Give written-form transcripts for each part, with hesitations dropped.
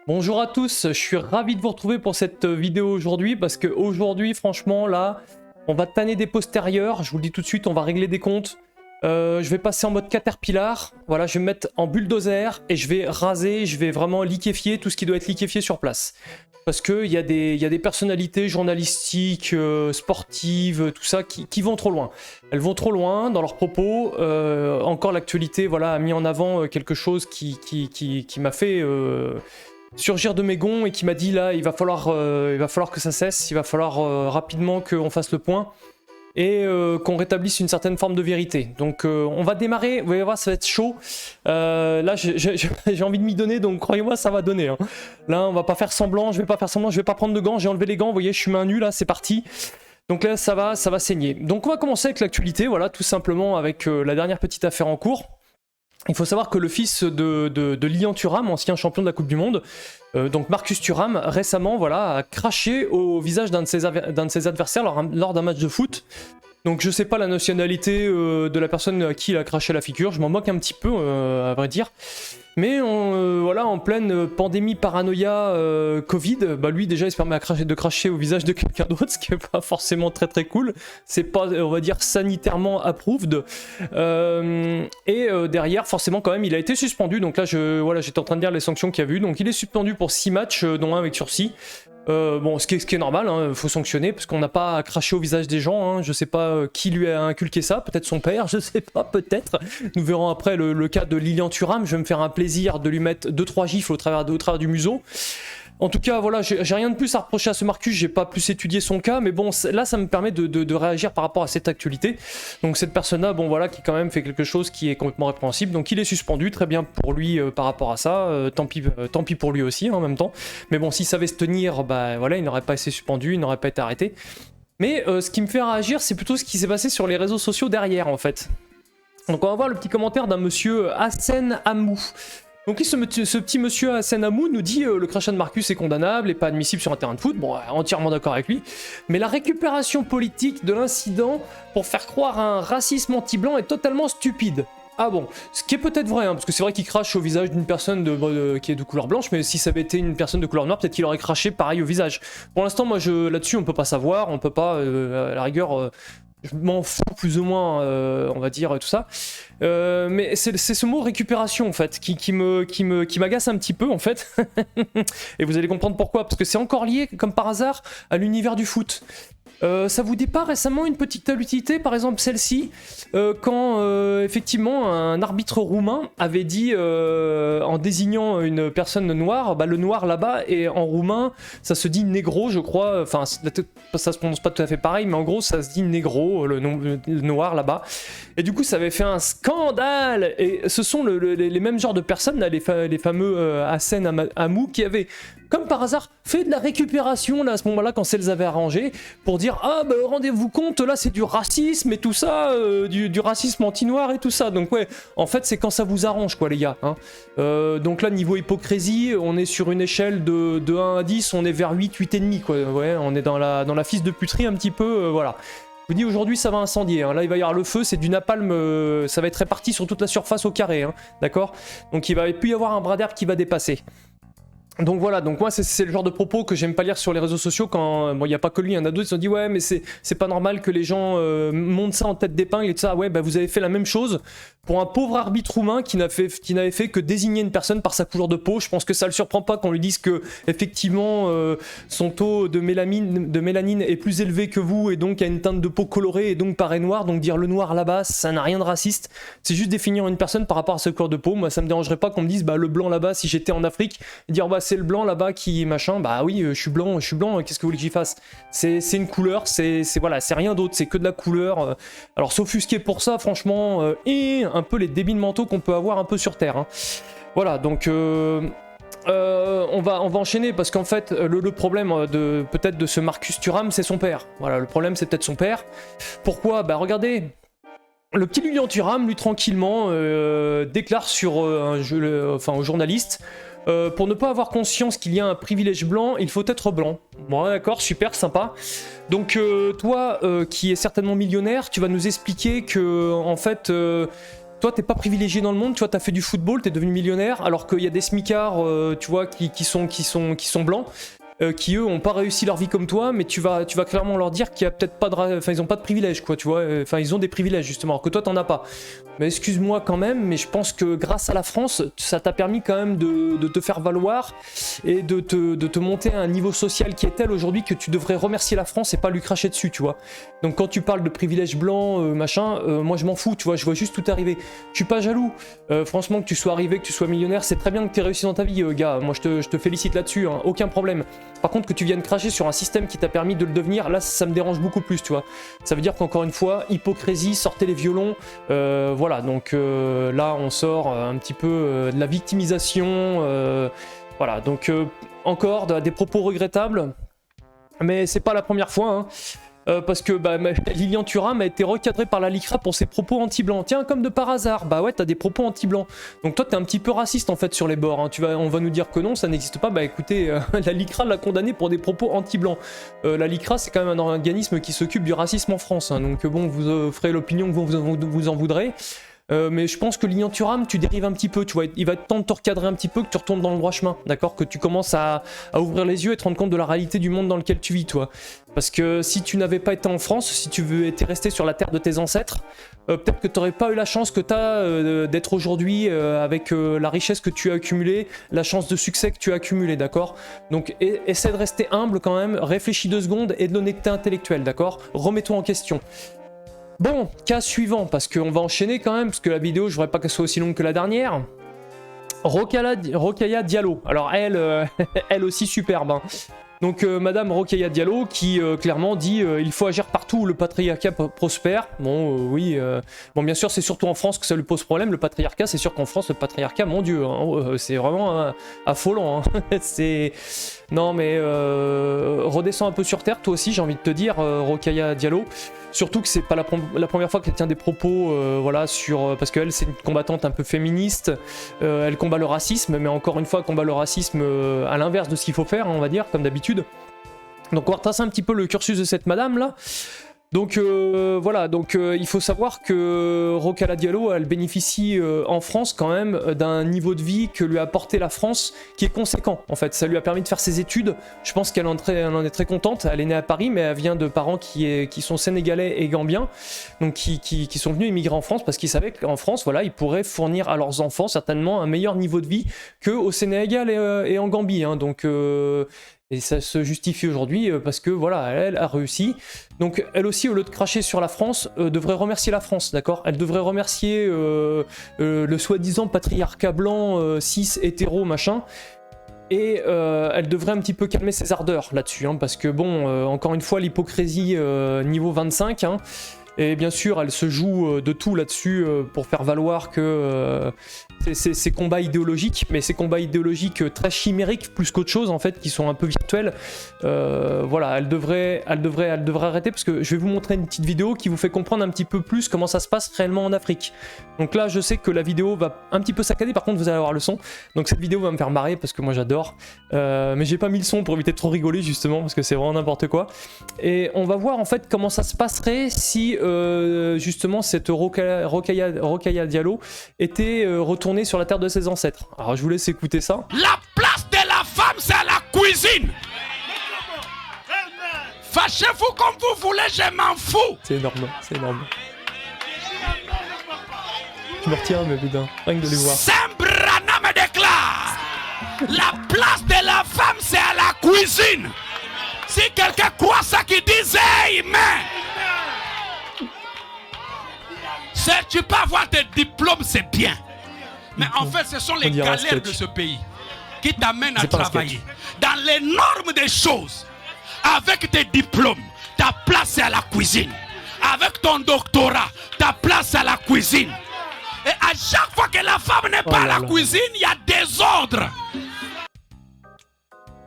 Bonjour à tous, je suis ravi de vous retrouver pour cette vidéo aujourd'hui parce que aujourd'hui franchement là on va tanner des postérieurs, je vous le dis tout de suite, on va régler des comptes. Je vais passer en mode caterpillar, voilà, je vais me mettre en bulldozer et je vais raser, je vais vraiment liquéfier tout ce qui doit être liquéfié sur place. Parce qu'il y a des personnalités journalistiques, sportives, tout ça qui vont trop loin. Elles vont trop loin dans leurs propos. Encore l'actualité voilà, a mis en avant quelque chose qui m'a fait surgir de mes gonds et qui m'a dit là il va falloir que ça cesse, il va falloir rapidement qu'on fasse le point et qu'on rétablisse une certaine forme de vérité. Donc on va démarrer, vous allez voir ça va être chaud. Là j'ai envie de m'y donner, donc croyez-moi ça va donner. Hein. Là on va pas faire semblant, je vais pas faire semblant, je vais pas prendre de gants, j'ai enlevé les gants, vous voyez je suis main nue là, c'est parti. Donc là ça va saigner. Donc on va commencer avec l'actualité, voilà, tout simplement avec la dernière petite affaire en cours. Il faut savoir que le fils de Lilian Thuram, ancien champion de la Coupe du Monde, donc Marcus Thuram, récemment voilà, a craché au visage d'un de ses adversaires lors d'un match de foot. Donc je sais pas la nationalité de la personne à qui il a craché la figure, je m'en moque un petit peu à vrai dire. Mais voilà, en pleine pandémie paranoïa Covid, bah lui déjà il se permet de cracher au visage de quelqu'un d'autre, ce qui est pas forcément très cool. C'est pas, on va dire, sanitairement approved. Derrière, forcément quand même, il a été suspendu. Donc là, voilà, j'étais en train de lire les sanctions qu'il y a eu. Donc il est suspendu pour 6 matchs, dont un avec sursis. Bon, ce qui est normal, hein, faut sanctionner, parce qu'on n'a pas craché au visage des gens, hein, je sais pas qui lui a inculqué ça, peut-être son père, je sais pas, peut-être. Nous verrons après le cas de Lilian Thuram, je vais me faire un plaisir de lui mettre 2-3 gifles au travers du museau. En tout cas, voilà, j'ai rien de plus à reprocher à ce Marcus, j'ai pas plus étudié son cas, mais bon, là, ça me permet de réagir par rapport à cette actualité. Donc cette personne-là, bon voilà, qui quand même fait quelque chose qui est complètement répréhensible, donc il est suspendu, très bien pour lui par rapport à ça, tant pis pour lui aussi, hein, en même temps. Mais bon, s'il savait se tenir, bah voilà, il n'aurait pas été suspendu, il n'aurait pas été arrêté. Mais ce qui me fait réagir, c'est plutôt ce qui s'est passé sur les réseaux sociaux derrière, en fait. Donc on va voir le petit commentaire d'un monsieur Hassen Amou. Donc ce petit monsieur Hassen Amou nous dit le crachat de Marcus est condamnable et pas admissible sur un terrain de foot. Bon, entièrement d'accord avec lui. Mais la récupération politique de l'incident pour faire croire à un racisme anti-blanc est totalement stupide. Ah bon, ce qui est peut-être vrai, hein, parce que c'est vrai qu'il crache au visage d'une personne qui est de couleur blanche, mais si ça avait été une personne de couleur noire, peut-être qu'il aurait craché pareil au visage. Pour l'instant, moi, là-dessus, on peut pas savoir, on peut pas, à la rigueur... je m'en fous plus ou moins, on va dire, tout ça. Mais c'est ce mot récupération, en fait, qui m'agace un petit peu, en fait. Et vous allez comprendre pourquoi. Parce que c'est encore lié, comme par hasard, à l'univers du foot. Ça vous dit pas récemment une petite utilité, par exemple celle-ci, quand effectivement un arbitre roumain avait dit, en désignant une personne noire, bah, le noir là-bas, et en roumain, ça se dit négro, je crois, enfin ça se prononce pas tout à fait pareil, mais en gros ça se dit négro, le noir là-bas. Et du coup ça avait fait un scandale, et ce sont les mêmes genres de personnes, là, les fameux Hassen Amou, qui avaient, comme par hasard, fait de la récupération là, à ce moment-là, quand ça les avait arrangés, pour dire ah bah rendez-vous compte, là c'est du racisme et tout ça, du racisme anti-noir et tout ça. Donc ouais, en fait c'est quand ça vous arrange quoi les gars. Hein. Donc là niveau hypocrisie, on est sur une échelle de 1 à 10, on est vers 8, 8,5 quoi. Ouais, on est dans la fisse de puterie un petit peu, voilà. Je vous dis aujourd'hui ça va incendier, hein. Là il va y avoir le feu, c'est du napalm, ça va être réparti sur toute la surface au carré, hein. D'accord. Donc il va plus y avoir un bras d'herbe qui va dépasser. Donc voilà, donc moi c'est le genre de propos que j'aime pas lire sur les réseaux sociaux quand, bon il n'y a pas que lui, il y en a d'autres qui se sont dit ouais mais c'est pas normal que les gens montent ça en tête d'épingle et tout ça, ouais bah vous avez fait la même chose pour un pauvre arbitre roumain qui n'avait fait que désigner une personne par sa couleur de peau. Je pense que ça le surprend pas qu'on lui dise que effectivement son taux de mélanine est plus élevé que vous et donc il y a une teinte de peau colorée et donc paraît noir, donc dire le noir là-bas ça n'a rien de raciste, c'est juste définir une personne par rapport à sa couleur de peau. Moi ça me dérangerait pas qu'on me dise bah le blanc là-bas si j'étais en Afrique, dire bah c'est le blanc là-bas qui machin, bah oui je suis blanc, qu'est-ce que vous voulez que j'y fasse, c'est une couleur, c'est voilà, c'est rien d'autre, c'est que de la couleur. Alors s'offusquer pour ça franchement, et un peu les débiles mentaux qu'on peut avoir un peu sur Terre, hein. Voilà donc on va enchaîner parce qu'en fait le problème peut-être de ce Marcus Thuram c'est son père, voilà le problème c'est peut-être son père. Pourquoi? Bah regardez, le petit Lilian Thuram lui tranquillement déclare sur aux journalistes pour ne pas avoir conscience qu'il y a un privilège blanc, il faut être blanc. Bon d'accord, super, sympa. Donc toi qui es certainement millionnaire, tu vas nous expliquer que en fait toi t'es pas privilégié dans le monde, tu vois, t'as fait du football, t'es devenu millionnaire, alors qu'il y a des smicards, tu vois, qui sont blancs, qui eux ont pas réussi leur vie comme toi, mais tu vas clairement leur dire qu'il y a peut-être pas de, enfin ils ont pas de privilèges, quoi, tu vois, enfin ils ont des privilèges justement, alors que toi t'en as pas. Mais excuse-moi quand même, mais je pense que grâce à la France, ça t'a permis quand même de te faire valoir et de te monter à un niveau social qui est tel aujourd'hui que tu devrais remercier la France et pas lui cracher dessus, tu vois. Donc quand tu parles de privilèges blancs, machin, moi je m'en fous, tu vois, je vois juste tout arriver. Je suis pas jaloux, franchement, que tu sois arrivé, que tu sois millionnaire, c'est très bien que tu aies réussi dans ta vie, gars, moi je te félicite là-dessus, hein, aucun problème. Par contre, que tu viennes cracher sur un système qui t'a permis de le devenir, là ça me dérange beaucoup plus, tu vois. Ça veut dire qu'encore une fois, hypocrisie, sortez les violons, voilà, donc là on sort un petit peu de la victimisation, voilà, donc encore des propos regrettables, mais c'est pas la première fois, hein. Parce que Lilian Thuram a été recadré par la LICRA pour ses propos anti-blancs. Tiens, comme de par hasard, bah ouais, t'as des propos anti-blancs. Donc toi, t'es un petit peu raciste en fait sur les bords. Hein. On va nous dire que non, ça n'existe pas. Bah écoutez, la LICRA l'a condamné pour des propos anti-blancs. La LICRA, c'est quand même un organisme qui s'occupe du racisme en France. Hein. Donc bon, vous ferez l'opinion que vous en voudrez. Mais je pense que Lilian Thuram, tu dérives un petit peu, tu vois, il va être temps de te recadrer un petit peu, que tu retournes dans le droit chemin, d'accord, que tu commences à ouvrir les yeux et te rendre compte de la réalité du monde dans lequel tu vis, toi. Parce que si tu n'avais pas été en France, si tu étais resté sur la terre de tes ancêtres, peut-être que tu n'aurais pas eu la chance que tu as d'être aujourd'hui avec la richesse que tu as accumulée, la chance de succès que tu as accumulé, d'accord. Donc essaie de rester humble quand même, réfléchis 2 secondes et de l'honnêteté intellectuelle, d'accord. Remets-toi en question. Bon, cas suivant, parce qu'on va enchaîner quand même, parce que la vidéo, je voudrais pas qu'elle soit aussi longue que la dernière. Rokhaya Diallo. Alors elle, elle aussi superbe. Hein. Donc Madame Rokhaya Diallo qui clairement dit il faut agir partout où le patriarcat prospère. Bon, oui. Bon, bien sûr, c'est surtout en France que ça lui pose problème. Le patriarcat, c'est sûr qu'en France, le patriarcat, mon Dieu, hein, c'est vraiment affolant. Hein. C'est... Non, mais redescends un peu sur terre, toi aussi, j'ai envie de te dire, Rokhaya Diallo. Surtout que c'est pas la première fois qu'elle tient des propos, voilà, sur parce qu'elle c'est une combattante un peu féministe. Elle combat le racisme, mais encore une fois, elle combat le racisme à l'inverse de ce qu'il faut faire, hein, on va dire, comme d'habitude. Donc on va retracer un petit peu le cursus de cette madame là. Donc voilà, donc il faut savoir que Rokhaya Diallo, elle bénéficie en France quand même d'un niveau de vie que lui a apporté la France qui est conséquent en fait. Ça lui a permis de faire ses études, je pense qu'elle en est très contente. Elle est née à Paris mais elle vient de parents qui sont sénégalais et gambiens, donc qui sont venus immigrer en France parce qu'ils savaient qu'en France, voilà, ils pourraient fournir à leurs enfants certainement un meilleur niveau de vie qu'au Sénégal et en Gambie, hein, donc... Et ça se justifie aujourd'hui parce que voilà, elle a réussi. Donc elle aussi, au lieu de cracher sur la France, devrait remercier la France, d'accord. Elle devrait remercier le soi-disant patriarcat blanc, cis, hétéro, machin. Et elle devrait un petit peu calmer ses ardeurs là-dessus, hein, parce que bon, encore une fois, l'hypocrisie niveau 25, hein. Et bien sûr, elle se joue de tout là-dessus pour faire valoir que ces combats idéologiques, mais ces combats idéologiques très chimériques plus qu'autre chose en fait, qui sont un peu virtuels. Voilà, elle devrait arrêter parce que je vais vous montrer une petite vidéo qui vous fait comprendre un petit peu plus comment ça se passe réellement en Afrique. Donc là, je sais que la vidéo va un petit peu saccader, par contre vous allez avoir le son. Donc cette vidéo va me faire marrer parce que moi j'adore. Mais j'ai pas mis le son pour éviter de trop rigoler justement parce que c'est vraiment n'importe quoi. Et on va voir en fait comment ça se passerait si justement cette Rokhaya Diallo était retournée sur la terre de ses ancêtres. Alors je vous laisse écouter ça. La place de la femme, c'est à la cuisine. Fâchez-vous comme vous voulez, je m'en fous. C'est énorme, c'est énorme. Je me retiens, mais putain, rien que de les voir. Sembrana me déclare. La place de la femme, c'est à la cuisine. Si quelqu'un croit ça, qu'il dise amen. Si tu peux avoir des diplômes, c'est bien. Mais en fait, ce sont les galères de ce pays qui t'amènent à travailler. Dans les normes des choses, avec tes diplômes, ta place est à la cuisine. Avec ton doctorat, ta place est à la cuisine. Et à chaque fois que la femme n'est pas à la cuisine, il y a désordre.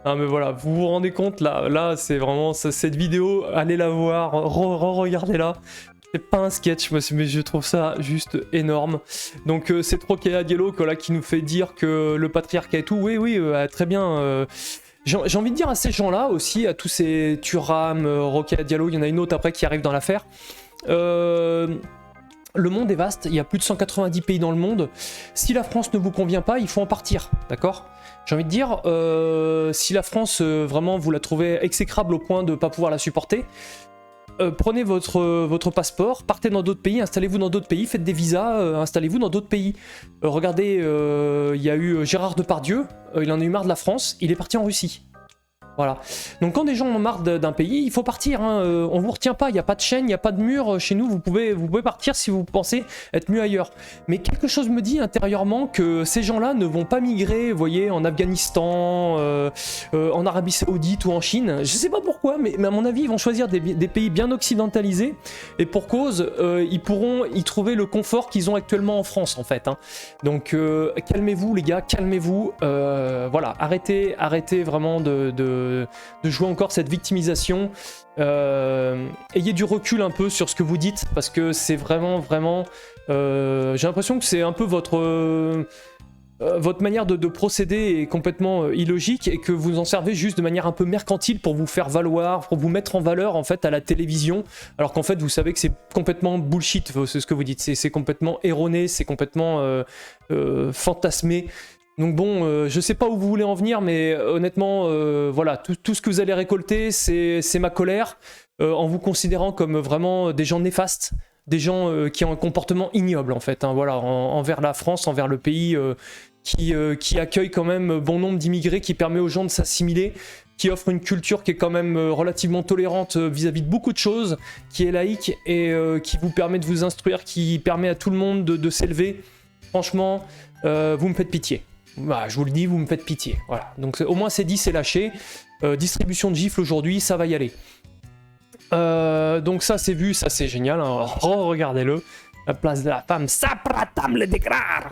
Ah mais voilà, vous vous rendez compte, là c'est vraiment cette vidéo, allez la voir, regardez-la. C'est pas un sketch, mais je trouve ça juste énorme. Donc c'est Rokhaya Diallo qui nous fait dire que le patriarcat et tout, oui, très bien. J'ai envie de dire à ces gens-là aussi, à tous ces Thuram, Rokhaya Diallo, il y en a une autre après qui arrive dans l'affaire. Le monde est vaste, il y a plus de 190 pays dans le monde. Si la France ne vous convient pas, il faut en partir, d'accord? J'ai envie de dire, si la France, vraiment, vous la trouvez exécrable au point de ne pas pouvoir la supporter, prenez votre passeport, partez dans d'autres pays, installez-vous dans d'autres pays, faites des visas, installez-vous dans d'autres pays. Regardez, il y a eu Gérard Depardieu, il en a eu marre de la France, il est parti en Russie. Voilà. Donc quand des gens ont marre d'un pays, il faut partir. Hein. On vous retient pas, il n'y a pas de chaîne, il n'y a pas de mur. Chez nous, vous pouvez partir si vous pensez être mieux ailleurs. Mais quelque chose me dit intérieurement que ces gens-là ne vont pas migrer, vous voyez, en Afghanistan, en Arabie Saoudite ou en Chine. Je sais pas pourquoi, mais à mon avis, ils vont choisir des pays bien occidentalisés. Et pour cause, ils pourront y trouver le confort qu'ils ont actuellement en France, en fait. Hein. Donc calmez-vous, les gars, calmez-vous. Voilà, arrêtez vraiment de jouer encore cette victimisation. Ayez du recul un peu sur ce que vous dites, parce que c'est vraiment j'ai l'impression que c'est un peu votre manière de procéder est complètement illogique et que vous en servez juste de manière un peu mercantile pour vous faire valoir, pour vous mettre en valeur en fait à la télévision, alors qu'en fait vous savez que c'est complètement bullshit, c'est ce que vous dites, c'est complètement erroné, c'est complètement fantasmé. Donc bon, je sais pas où vous voulez en venir, mais honnêtement, voilà, tout ce que vous allez récolter, c'est ma colère, en vous considérant comme vraiment des gens néfastes, des gens qui ont un comportement ignoble en fait, hein, voilà, envers la France, envers le pays qui accueille quand même bon nombre d'immigrés, qui permet aux gens de s'assimiler, qui offre une culture qui est quand même relativement tolérante vis-à-vis de beaucoup de choses, qui est laïque et qui vous permet de vous instruire, qui permet à tout le monde de s'élever. Franchement, vous me faites pitié. Bah, je vous le dis, vous me faites pitié. Voilà. Donc au moins c'est dit, c'est lâché. Distribution de gifles aujourd'hui, ça va y aller. Donc ça c'est vu, ça c'est génial. Hein. Regardez-le. La place de la femme, s'appratam le déclare.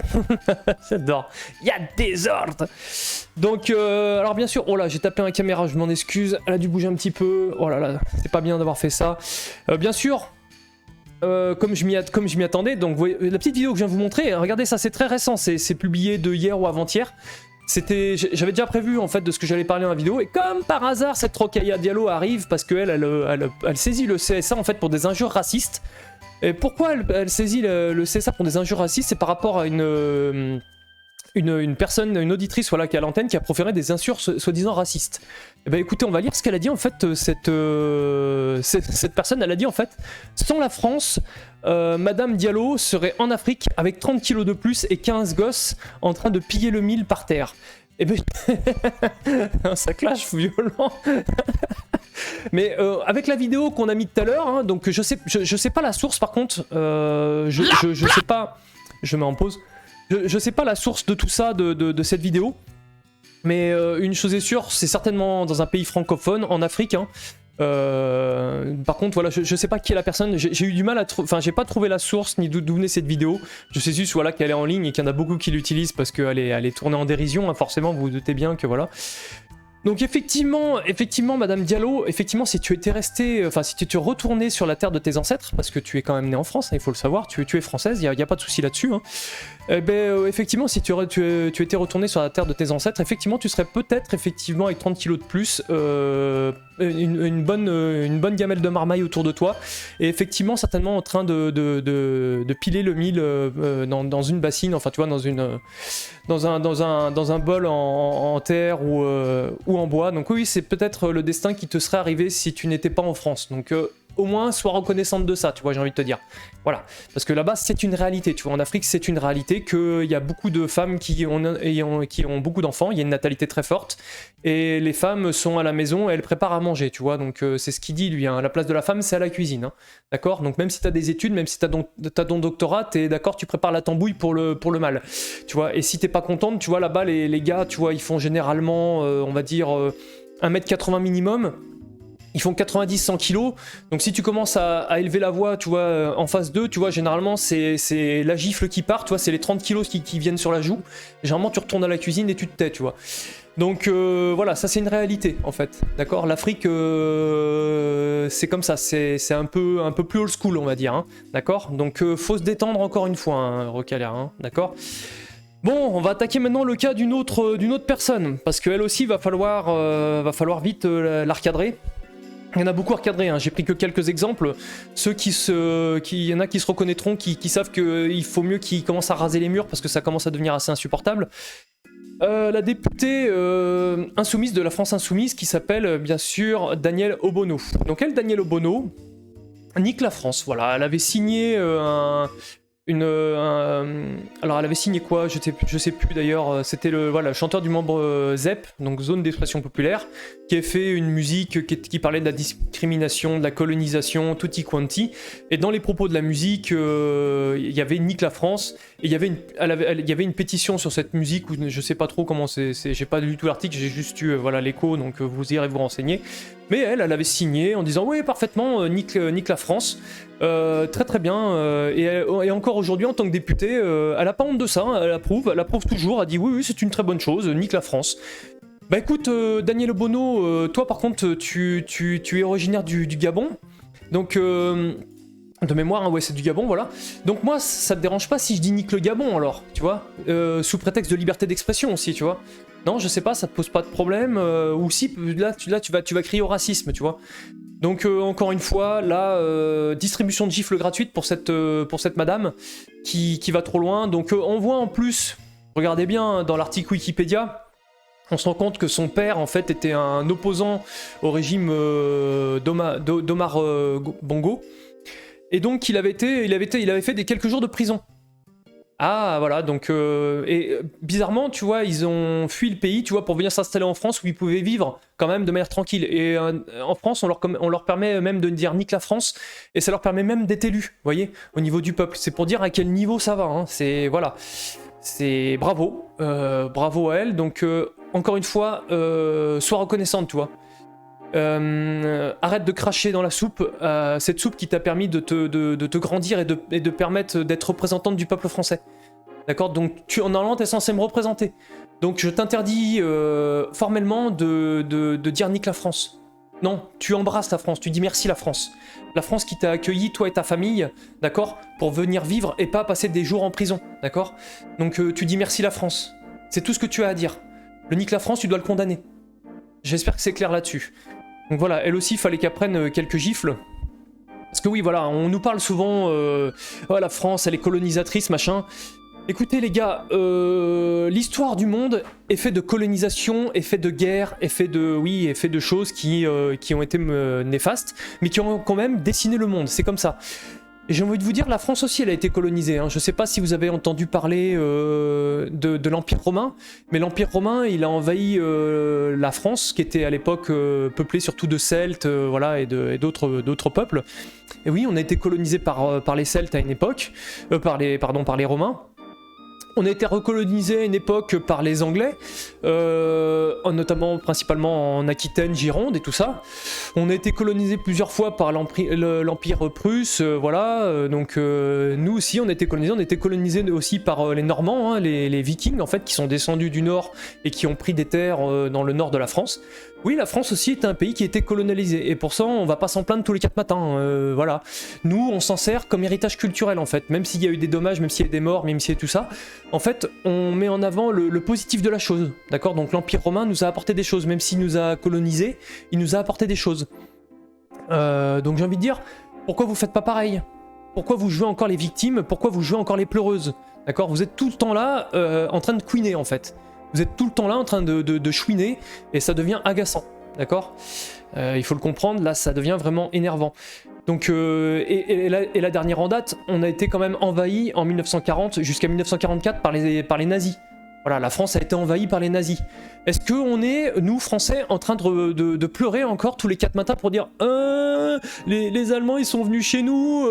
J'adore. Il y a désordre. Donc, alors bien sûr, oh là, j'ai tapé la caméra, je m'en excuse. Elle a dû bouger un petit peu. Oh là là, c'est pas bien d'avoir fait ça. Bien sûr. Comme je m'y attendais, donc voyez, la petite vidéo que je viens de vous montrer, regardez ça, c'est très récent, c'est publié de hier ou avant-hier. J'avais déjà prévu en fait de ce que j'allais parler dans la vidéo, et comme par hasard cette Rokhaya Diallo arrive parce qu'elle elle saisit le CSA en fait pour des injures racistes. Et pourquoi elle saisit le CSA pour des injures racistes? C'est par rapport à une personne, une auditrice voilà, qui est à l'antenne, qui a proféré des injures soi-disant racistes. Et ben écoutez, on va lire ce qu'elle a dit en fait, cette personne, elle a dit en fait, sans la France, Madame Diallo serait en Afrique avec 30 kilos de plus et 15 gosses en train de piller le mille par terre. Et ben, ça clash violent. Mais avec la vidéo qu'on a mis tout à l'heure, hein, donc je sais pas la source par contre, je sais pas, je mets en pause. Je sais pas la source de tout ça, de cette vidéo, mais une chose est sûre, c'est certainement dans un pays francophone, en Afrique. Hein. Par contre, voilà, je sais pas qui est la personne, j'ai eu du mal à enfin, j'ai pas trouvé la source ni d'où venait cette vidéo. Je sais juste voilà, qu'elle est en ligne et qu'il y en a beaucoup qui l'utilisent parce qu'elle est tournée en dérision, hein, forcément, vous vous doutez bien que voilà. Donc effectivement, Madame Diallo, effectivement, si tu étais resté, enfin si tu étais retourné sur la terre de tes ancêtres, parce que tu es quand même né en France, hein, il faut le savoir, tu es française, il y a pas de souci là-dessus. Hein. Eh ben, effectivement, si tu étais retourné sur la terre de tes ancêtres, effectivement, tu serais peut-être effectivement avec 30 kilos de plus, une bonne gamelle de marmaille autour de toi, et effectivement certainement en train de piler le mille dans une bassine, enfin tu vois, dans un bol en terre ou en bois. Donc oui, c'est peut-être le destin qui te serait arrivé si tu n'étais pas en France. Donc au moins sois reconnaissante de ça, tu vois, j'ai envie de te dire. Voilà, parce que là-bas c'est une réalité, tu vois, en Afrique c'est une réalité qu'il y a beaucoup de femmes qui ont beaucoup d'enfants, il y a une natalité très forte, et les femmes sont à la maison et elles préparent à manger, tu vois, donc c'est ce qu'il dit lui, hein, la place de la femme c'est à la cuisine, hein, d'accord, donc même si t'as des études, même si t'as ton doctorat, t'es d'accord, tu prépares la tambouille pour le mal, tu vois, et si t'es pas contente, tu vois, là-bas les gars, tu vois, ils font généralement, on va dire, 1m80 minimum. Ils font 90-100 kilos, donc si tu commences à élever la voix, tu vois, en face d'eux, tu vois, généralement c'est la gifle qui part, tu vois, c'est les 30 kilos qui viennent sur la joue. Généralement tu retournes à la cuisine et tu te tais, tu vois. Donc voilà, ça c'est une réalité en fait, d'accord. L'Afrique c'est comme ça, c'est un peu plus old school on va dire, hein, d'accord. Donc faut se détendre encore une fois, hein, Rokhaya, hein, d'accord. Bon, on va attaquer maintenant le cas d'une autre personne, parce qu'elle aussi va falloir vite la recadrer. Il y en a beaucoup à recadrer, hein. J'ai pris que quelques exemples. Ceux il y en a qui se reconnaîtront, qui savent qu'il faut mieux qu'ils commencent à raser les murs parce que ça commence à devenir assez insupportable. La députée insoumise de la France insoumise qui s'appelle bien sûr Danielle Obono. Donc elle, Danielle Obono, nique la France. Voilà, elle avait signé alors elle avait signé quoi, je sais plus d'ailleurs, c'était le chanteur du membre ZEP, donc Zone d'expression populaire, qui a fait une musique qui parlait de la discrimination, de la colonisation, tutti quanti, et dans les propos de la musique, il y avait Nique la France, et il y avait une pétition sur cette musique, où je sais pas trop comment j'ai pas lu tout l'article, j'ai juste eu l'écho, donc vous irez vous renseigner, mais elle avait signé en disant oui parfaitement, nique la France. Très très bien, et encore aujourd'hui en tant que députée, elle a pas honte de ça, hein, elle approuve toujours, elle dit oui c'est une très bonne chose, nique la France. Bah écoute, Daniel Obono, toi par contre tu es originaire du Gabon, donc de mémoire, hein, ouais c'est du Gabon, voilà. Donc moi ça te dérange pas si je dis nique le Gabon alors, tu vois, sous prétexte de liberté d'expression aussi, tu vois. Non, je sais pas, ça te pose pas de problème, ou si là tu vas crier au racisme, tu vois. Donc encore une fois, là, distribution de gifles gratuite pour cette madame qui va trop loin. Donc on voit en plus, regardez bien dans l'article Wikipédia, on se rend compte que son père en fait était un opposant au régime d'Omar Bongo, et donc il avait fait quelques jours de prison. Ah voilà, donc et bizarrement tu vois ils ont fui le pays, tu vois, pour venir s'installer en France où ils pouvaient vivre quand même de manière tranquille, et en France on leur permet même de dire nique la France, et ça leur permet même d'être élus, vous voyez, au niveau du peuple. C'est pour dire à quel niveau ça va, hein. C'est voilà, c'est bravo à elle. Donc encore une fois, sois reconnaissante, tu vois. Arrête de cracher dans la soupe, cette soupe qui t'a permis de te grandir et de permettre d'être représentante du peuple français. D'accord, donc normalement t'es censé me représenter. Donc je t'interdis formellement de dire nique la France. Non, tu embrasses la France, tu dis merci la France. La France qui t'a accueilli, toi et ta famille, d'accord, pour venir vivre et pas passer des jours en prison, d'accord. Donc tu dis merci la France. C'est tout ce que tu as à dire. Le nique la France, tu dois le condamner. J'espère que c'est clair là-dessus. Donc voilà, elle aussi, il fallait qu'elle prenne quelques gifles. Parce que oui, voilà, on nous parle souvent, oh, la France, elle est colonisatrice, machin. Écoutez les gars, l'histoire du monde est faite de colonisation, est faite de guerre, est faite de choses qui ont été néfastes, mais qui ont quand même dessiné le monde, c'est comme ça. Et j'ai envie de vous dire, la France aussi, elle a été colonisée, hein. Je sais pas si vous avez entendu parler de l'Empire romain, mais l'Empire romain, il a envahi la France, qui était à l'époque peuplée surtout de Celtes, voilà, et d'autres peuples. Et oui, on a été colonisé par les Celtes à une époque, par les Romains. On a été recolonisé à une époque par les Anglais, notamment principalement en Aquitaine, Gironde et tout ça. On a été colonisé plusieurs fois par l'Empire prusse, voilà. Donc nous aussi on a été colonisé aussi par les Normands, hein, les Vikings en fait, qui sont descendus du nord et qui ont pris des terres dans le nord de la France. Oui, la France aussi est un pays qui a été colonisé, et pour ça on va pas s'en plaindre tous les 4 matins, voilà. Nous on s'en sert comme héritage culturel en fait, même s'il y a eu des dommages, même s'il y a eu des morts, même s'il y a tout ça, en fait on met en avant le positif de la chose, d'accord. Donc l'Empire romain nous a apporté des choses, même s'il nous a colonisé, il nous a apporté des choses. Donc j'ai envie de dire, pourquoi vous faites pas pareil? Pourquoi vous jouez encore les victimes? Pourquoi vous jouez encore les pleureuses? D'accord, vous êtes tout le temps là en train de couiner en fait. Vous êtes tout le temps là en train de chouiner, et ça devient agaçant, d'accord. Il faut le comprendre, là ça devient vraiment énervant. Donc, et la dernière en date, on a été quand même envahi en 1940 jusqu'à 1944 par les nazis. Voilà, la France a été envahie par les nazis. Est-ce qu'on est, nous Français, en train de pleurer encore tous les 4 matins pour dire les Allemands ils sont venus chez nous,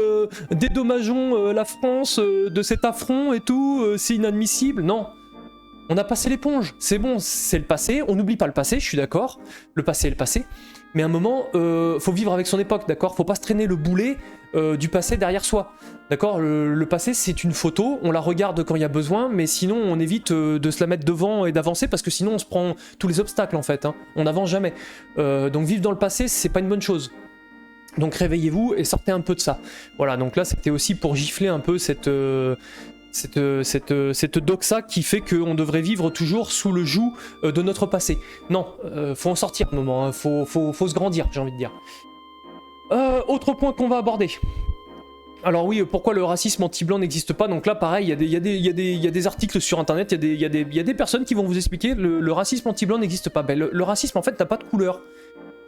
dédommageons la France de cet affront et tout, c'est inadmissible? Non. On a passé l'éponge, c'est bon, c'est le passé, on n'oublie pas le passé, je suis d'accord, le passé est le passé, mais à un moment, faut vivre avec son époque, d'accord. Faut pas se traîner le boulet du passé derrière soi, d'accord. Le passé, c'est une photo, on la regarde quand il y a besoin, mais sinon, on évite de se la mettre devant et d'avancer, parce que sinon, on se prend tous les obstacles, en fait, hein. On n'avance jamais. Donc vivre dans le passé, c'est pas une bonne chose. Donc réveillez-vous et sortez un peu de ça. Voilà, donc là, c'était aussi pour gifler un peu cette doxa qui fait qu'on devrait vivre toujours sous le joug de notre passé. Non, faut en sortir un moment, hein. Faut se grandir, j'ai envie de dire. Autre point qu'on va aborder. Alors oui, pourquoi le racisme anti-blanc n'existe pas? Donc là, pareil, il y a des articles sur Internet, il y a des personnes qui vont vous expliquer le racisme anti-blanc n'existe pas. Ben, le racisme, en fait, n'a pas de couleur.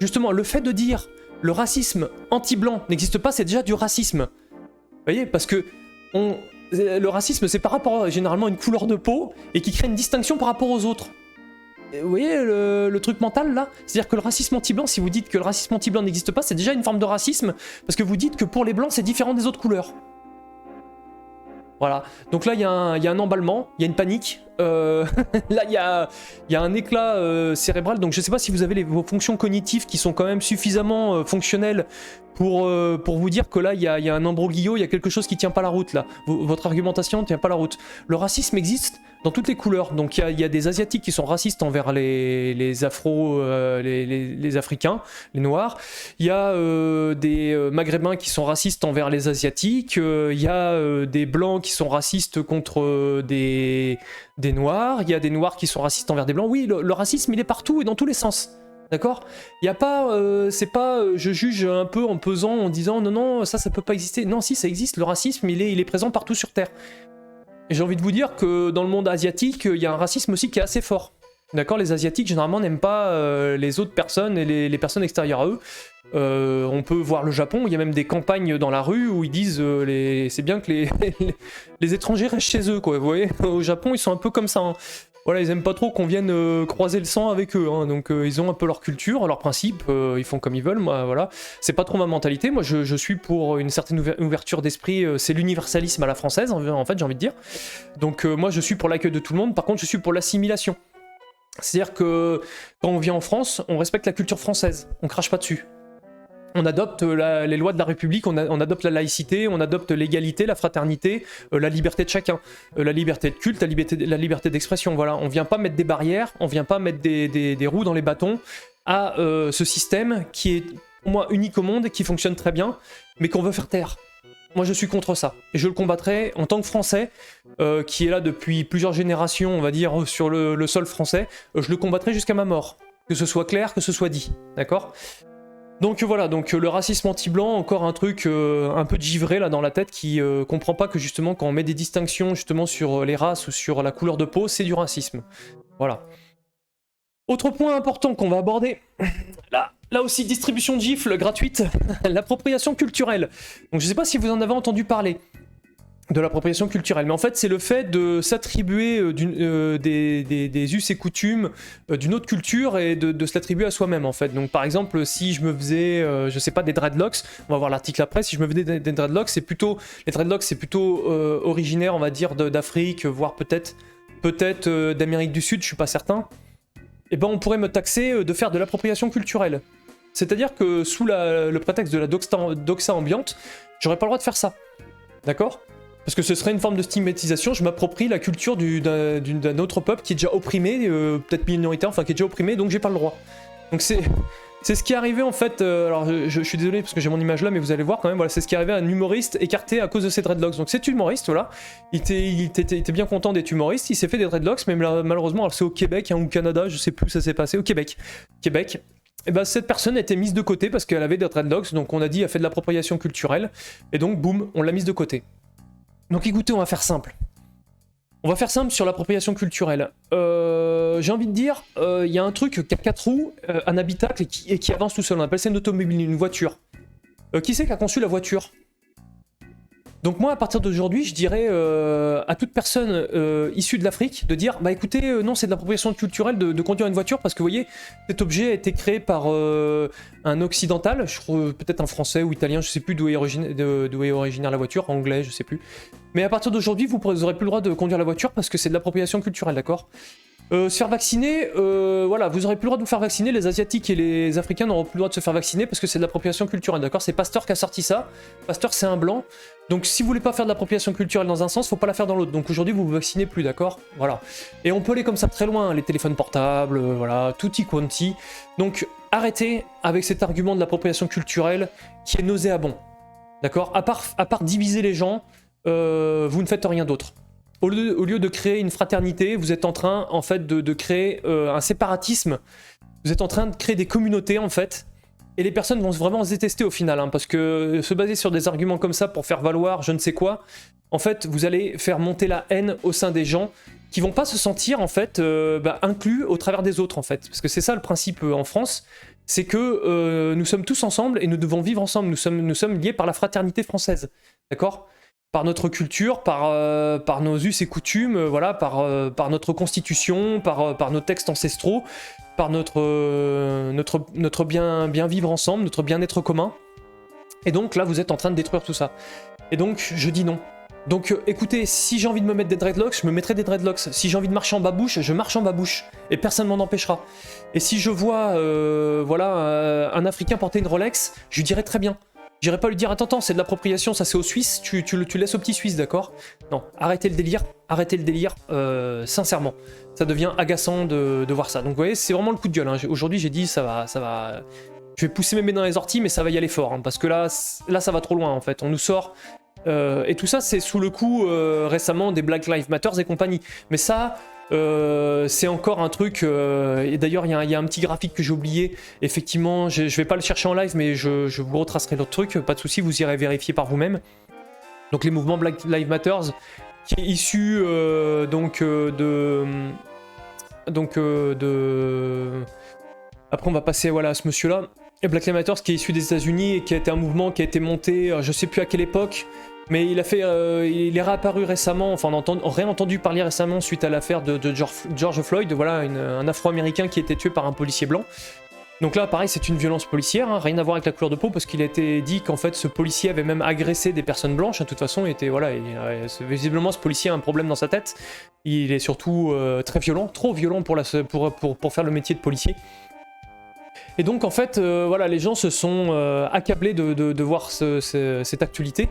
Justement, le fait de dire le racisme anti-blanc n'existe pas, c'est déjà du racisme. Vous voyez? Parce que le racisme, c'est par rapport généralement à une couleur de peau et qui crée une distinction par rapport aux autres. Vous voyez le truc mental là? C'est-à-dire que le racisme anti-blanc, si vous dites que le racisme anti-blanc n'existe pas, c'est déjà une forme de racisme, parce que vous dites que pour les blancs, c'est différent des autres couleurs. Voilà. Donc là, il y a un emballement, il y a une panique. Là, il y a un éclat cérébral. Donc je sais pas si vous avez vos fonctions cognitives qui sont quand même suffisamment fonctionnelles pour vous dire que là, il y a un imbroglio, il y a quelque chose qui tient pas la route là. Votre argumentation ne tient pas la route. Le racisme existe dans toutes les couleurs. Donc il y a des Asiatiques qui sont racistes envers les Afro, les Africains, les Noirs. Il y a des Maghrébins qui sont racistes envers les Asiatiques. Il y a des Blancs qui sont racistes contre des Noirs. Il y a des Noirs qui sont racistes envers des Blancs. Oui, le racisme, il est partout et dans tous les sens. D'accord? Il n'y a pas, c'est pas, je juge un peu en pesant, en disant non, ça peut pas exister. Non, si, ça existe. Le racisme, il est présent partout sur Terre. Et j'ai envie de vous dire que dans le monde asiatique, il y a un racisme aussi qui est assez fort. D'accord? Les Asiatiques, généralement, n'aiment pas les autres personnes et les personnes extérieures à eux. On peut voir le Japon, il y a même des campagnes dans la rue où ils disent c'est bien que les étrangers restent chez eux, quoi. Vous voyez? Au Japon, ils sont un peu comme ça. Hein. Voilà, ils aiment pas trop qu'on vienne croiser le sang avec eux, hein. Donc ils ont un peu leur culture, leurs principes, ils font comme ils veulent, moi voilà. C'est pas trop ma mentalité, moi je suis pour une certaine ouverture d'esprit, c'est l'universalisme à la française en fait, j'ai envie de dire. Donc moi je suis pour l'accueil de tout le monde, par contre je suis pour l'assimilation. C'est-à-dire que quand on vient en France, on respecte la culture française, on crache pas dessus. On adopte les lois de la République, on adopte la laïcité, on adopte l'égalité, la fraternité, la liberté de chacun, la liberté de culte, la liberté d'expression. Voilà, on vient pas mettre des barrières, on vient pas mettre des roues dans les bâtons à ce système qui est pour moi unique au monde, qui fonctionne très bien, mais qu'on veut faire taire. Moi je suis contre ça, et je le combattrai en tant que Français, qui est là depuis plusieurs générations, on va dire, sur le sol français, je le combattrai jusqu'à ma mort, que ce soit clair, que ce soit dit, d'accord ? Donc voilà, donc le racisme anti-blanc, encore un truc un peu givré là dans la tête qui comprend pas que justement quand on met des distinctions justement sur les races ou sur la couleur de peau, c'est du racisme. Voilà. Autre point important qu'on va aborder, là aussi distribution de gifles gratuite, l'appropriation culturelle. Donc je sais pas si vous en avez entendu parler de l'appropriation culturelle, mais en fait c'est le fait de s'attribuer des us et coutumes d'une autre culture et de se l'attribuer à soi-même en fait. Donc par exemple si je me faisais, je sais pas, des dreadlocks, on va voir l'article après, si je me faisais des dreadlocks, les dreadlocks c'est plutôt originaire on va dire d'Afrique, voire peut-être d'Amérique du Sud, je suis pas certain, et ben on pourrait me taxer de faire de l'appropriation culturelle. C'est-à-dire que sous le prétexte de la doxa ambiante, j'aurais pas le droit de faire ça. D'accord ? Parce que ce serait une forme de stigmatisation, je m'approprie la culture d'un autre peuple qui est déjà opprimé, peut-être minoritaire, enfin qui est déjà opprimé, donc j'ai pas le droit. Donc c'est ce qui est arrivé en fait, alors je suis désolé parce que j'ai mon image là, mais vous allez voir quand même, voilà, c'est ce qui est arrivé à un humoriste écarté à cause de ses dreadlocks. Donc cet humoriste, voilà, il était bien content d'être humoriste, il s'est fait des dreadlocks, mais malheureusement, alors c'est au Québec hein, ou au Canada, je sais plus où ça s'est passé, au Québec. Et ben cette personne a été mise de côté parce qu'elle avait des dreadlocks, donc on a dit elle fait de l'appropriation culturelle, et donc boum, on l'a mise de côté. Donc écoutez, on va faire simple. On va faire simple sur l'appropriation culturelle. J'ai envie de dire, il y a un truc qui a 4 roues, un habitacle et qui avance tout seul. On appelle ça une automobile, une voiture. Qui c'est qui a conçu la voiture ? Donc moi, à partir d'aujourd'hui, je dirais à toute personne issue de l'Afrique de dire, bah écoutez, non, c'est de l'appropriation culturelle de conduire une voiture parce que vous voyez, cet objet a été créé par un occidental, je crois peut-être un français ou italien, je sais plus d'où est originaire la voiture, anglais, je sais plus. Mais à partir d'aujourd'hui, vous aurez plus le droit de conduire la voiture parce que c'est de l'appropriation culturelle, d'accord ? Se faire vacciner, voilà, vous aurez plus le droit de vous faire vacciner, les Asiatiques et les Africains n'auront plus le droit de se faire vacciner parce que c'est de l'appropriation culturelle, d'accord ? C'est Pasteur qui a sorti ça, Pasteur c'est un blanc, donc si vous voulez pas faire de l'appropriation culturelle dans un sens, faut pas la faire dans l'autre, donc aujourd'hui vous vous vaccinez plus, d'accord ? Voilà. Et on peut aller comme ça très loin, les téléphones portables, voilà, tutti quanti, donc arrêtez avec cet argument de l'appropriation culturelle qui est nauséabond, d'accord ? À part diviser les gens, vous ne faites rien d'autre. Au lieu de créer une fraternité, vous êtes en train, en fait, de créer un séparatisme. Vous êtes en train de créer des communautés, en fait. et les personnes vont vraiment se détester au final, hein, parce que se baser sur des arguments comme ça pour faire valoir je ne sais quoi, en fait, vous allez faire monter la haine au sein des gens qui vont pas se sentir en fait inclus au travers des autres en fait, parce que c'est ça le principe en France, c'est que nous sommes tous ensemble et nous devons vivre ensemble, nous sommes liés par la fraternité française, d'accord ? Par notre culture, par nos us et coutumes, voilà, par notre constitution, par nos textes ancestraux, par notre bien vivre ensemble, notre bien-être commun. Et donc là, vous êtes en train de détruire tout ça. Et donc, je dis non. Donc écoutez, si j'ai envie de me mettre des dreadlocks, je me mettrai des dreadlocks. Si j'ai envie de marcher en babouche, je marche en babouche. Et personne ne m'en empêchera. Et si je vois un Africain porter une Rolex, je lui dirai très bien. J'irai pas lui dire attends, c'est de l'appropriation, ça c'est aux Suisses, tu laisses aux petits Suisses, d'accord? Non, arrêtez le délire, sincèrement. Ça devient agaçant de voir ça. Donc vous voyez, c'est vraiment le coup de gueule. Hein. Aujourd'hui j'ai dit ça va. Je vais pousser mes mains dans les orties, mais ça va y aller fort, hein, parce que là ça va trop loin en fait. On nous sort. Et tout ça c'est sous le coup récemment des Black Lives Matter et compagnie. Mais ça. C'est encore un truc, et d'ailleurs il y a un petit graphique que j'ai oublié, effectivement je vais pas le chercher en live mais je vous retracerai l'autre truc, pas de souci, vous irez vérifier par vous-même. Donc les mouvements Black Lives Matter qui est issu après on va passer voilà, à ce monsieur là, et Black Lives Matter qui est issu des États-Unis et qui a été un mouvement qui a été monté je sais plus à quelle époque. Mais il est réapparu récemment, enfin on a réentendu parler récemment suite à l'affaire de George Floyd, voilà, un Afro-Américain qui a été tué par un policier blanc. Donc là, pareil, c'est une violence policière, hein, rien à voir avec la couleur de peau, parce qu'il a été dit qu'en fait ce policier avait même agressé des personnes blanches. De toute façon, visiblement ce policier a un problème dans sa tête. Il est surtout très violent, trop violent pour faire le métier de policier. Et donc en fait, voilà, les gens se sont accablés de voir cette actualité.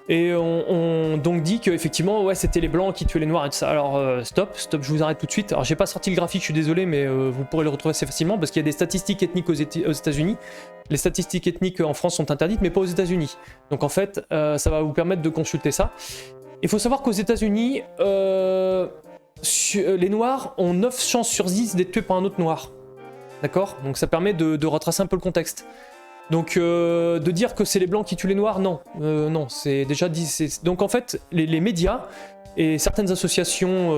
Et on donc dit qu'effectivement, ouais, c'était les blancs qui tuaient les noirs et tout ça. Alors stop, je vous arrête tout de suite. Alors j'ai pas sorti le graphique, je suis désolé, mais vous pourrez le retrouver assez facilement parce qu'il y a des statistiques ethniques aux États-Unis. Les statistiques ethniques en France sont interdites, mais pas aux États-Unis. Donc en fait, ça va vous permettre de consulter ça. Il faut savoir qu'aux États-Unis, les noirs ont 9 chances sur 10 d'être tués par un autre noir. D'accord ? Donc ça permet de retracer un peu le contexte. Donc de dire que c'est les blancs qui tuent les noirs, non, non, c'est déjà dit. Donc en fait, les médias et certaines associations,